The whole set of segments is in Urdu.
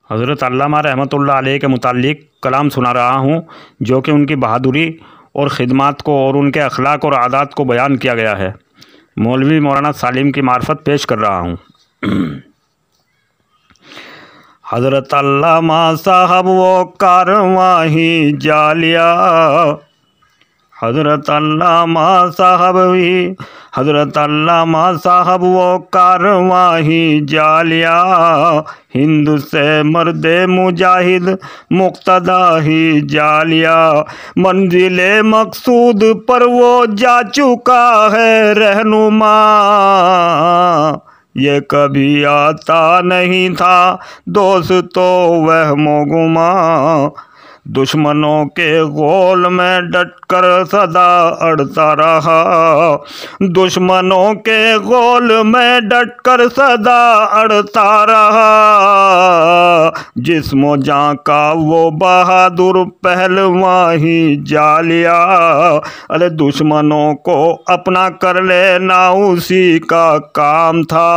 حضرت علامہ رحمۃ اللہ علیہ کے متعلق کلام سنا رہا ہوں، جو کہ ان کی بہادری اور خدمات کو اور ان کے اخلاق اور عادات کو بیان کیا گیا ہے۔ مولوی مولانا سالم کی معرفت پیش کر رہا ہوں۔ حضرت علامہ صاحب وہ کارواں ہی جالیا، حضرت علامہ صاحب وہ کارواں ہی جالیا، ہند سے مرد مجاہد مقتدا ہی جالیا، منزل مقصود پر وہ جا چکا ہے رہنما، یہ کبھی آتا نہیں تھا دوست تو وہم و گماں، دشمنوں کے غول میں ڈٹ کر سدا اڑتا رہا، دشمنوں کے غول میں ڈٹ کر سدا اڑتا رہا، جسم و جاں کا وہ بہادر پہلواں ہی جالیا، ارے دشمنوں کو اپنا کر لینا اسی کا کام تھا،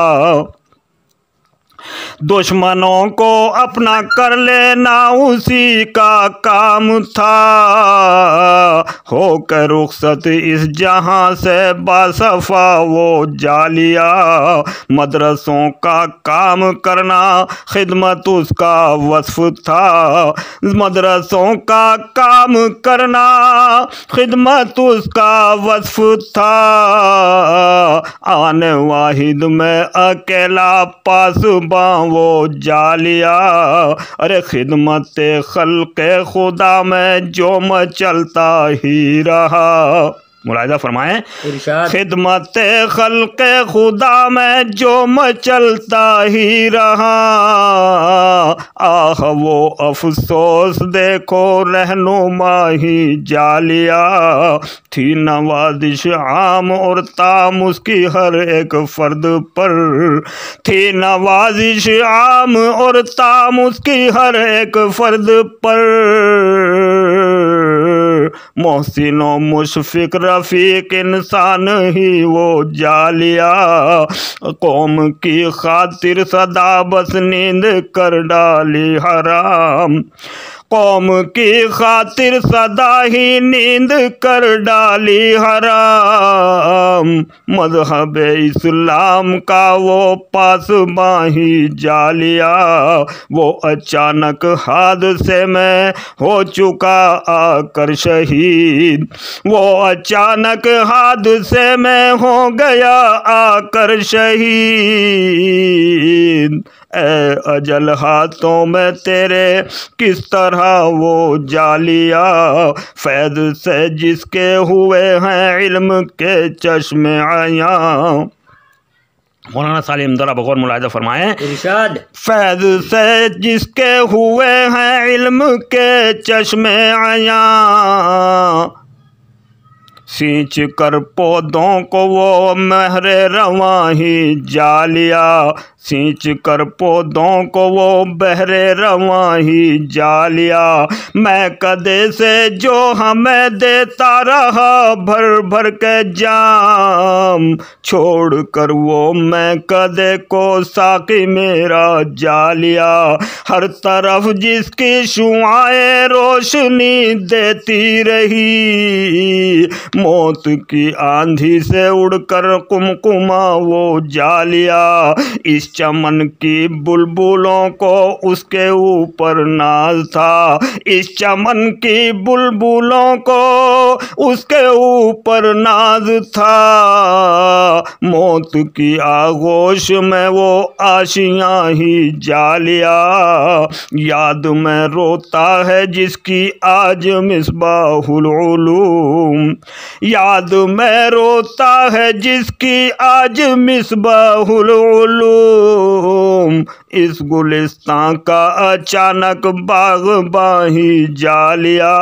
دشمنوں کو اپنا کر لینا اسی کا کام تھا، ہو کے رخصت اس جہاں سے باصفا وہ جالیا، مدرسوں کا کام کرنا خدمت اس کا وصف تھا، مدرسوں کا کام کرنا خدمت اس کا وصف تھا، آن واحد میں اکیلا پاس وہ جالیا، ارے خدمت خلق خدا میں جو مچلتا ہی رہا، ملاحظہ فرمائیں، خدمت خلق خدا میں جو مچلتا ہی رہا، آہ وہ افسوس دیکھو رہنما ہی جالیا، تھی نوازش عام اور تام اس کی ہر ایک فرد پر، تھی نوازش عام اور تام اس کی ہر ایک فرد پر، محسن و مشفق رفیق انسان ہی وہ جالیا، قوم کی خاطر سدا بس نیند کر ڈالی حرام، قوم کی خاطر سدا ہی نیند کر ڈالی حرام، مذہب اسلام کا وہ پاسباں ہی جالیا، وہ اچانک حادثے میں ہو چکا آ کر شہید، وہ اچانک حادثے میں ہو گیا آ کر شہید، اے اجل ہاتھوں میں تیرے کس طرح وہ جالیا، فیض سے جس کے ہوئے ہیں علم کے چشم عیاں، مولانا سالم ذرا بغور ملاحظہ فرمائیں، ارشاد، فیض سے جس کے ہوئے ہیں علم کے چشم عیاں، سینچ کر پودوں کو وہ مہر رواں ہی جالیا، سینچ کر پودوں کو وہ بحر رواں ہی جالیا، میں کدے سے جو ہمیں دیتا رہا بھر بھر کے جام، چھوڑ کر وہ میں کدے کو ساقی میرا جالیا، ہر طرف جس کی شعاعیں روشنی دیتی رہی، موت کی آندھی سے اڑ کر قمقمہ وہ جالیا، اس چمن کی بلبلوں کو اس کے اوپر ناز تھا، اس چمن کی بلبلوں کو اس کے اوپر ناز تھا، موت کی آغوش میں وہ آشیاں ہی جالیا، یاد میں روتا ہے جس کی آج مصباح العلوم، یاد میں روتا ہے جس کی آج مصباح العلوم، اس گلستان کا اچانک باغباں ہی جالیا،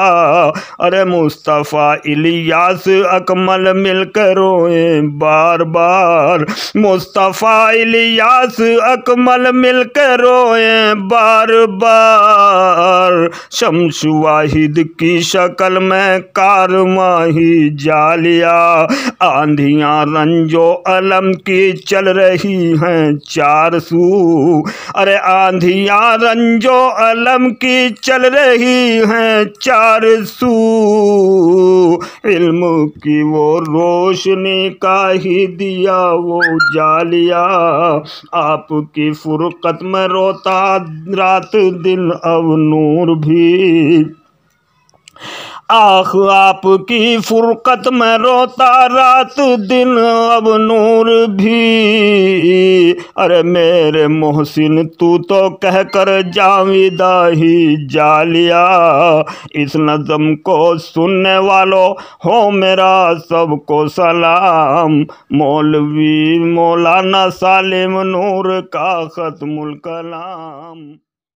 ارے مصطفیٰ الیاس اکمل مل کر روئیں بار بار، مصطفیٰ الیاس اکمل مل کر روئیں بار بار، شمس واحد کی شکل میں کارواں ہی جالیا، آندھیاں رنجو علم کی چل رہی ہیں چار سو، ارے آندھیاں رنجو علم کی چل رہی ہیں چار سو، علم کی وہ روشنی کا ہی دیا وہ جالیا، آپ کی فرقت میں روتا رات دن اب نور بھی، آخ آپ کی فرقت میں روتا رات دن اب نور بھی، ارے میرے محسن تو کہہ کر جاویدہ ہی جالیا، اس نظم کو سننے والوں ہو میرا سب کو سلام، مولوی مولانا سالم نور کا ختم الکلام۔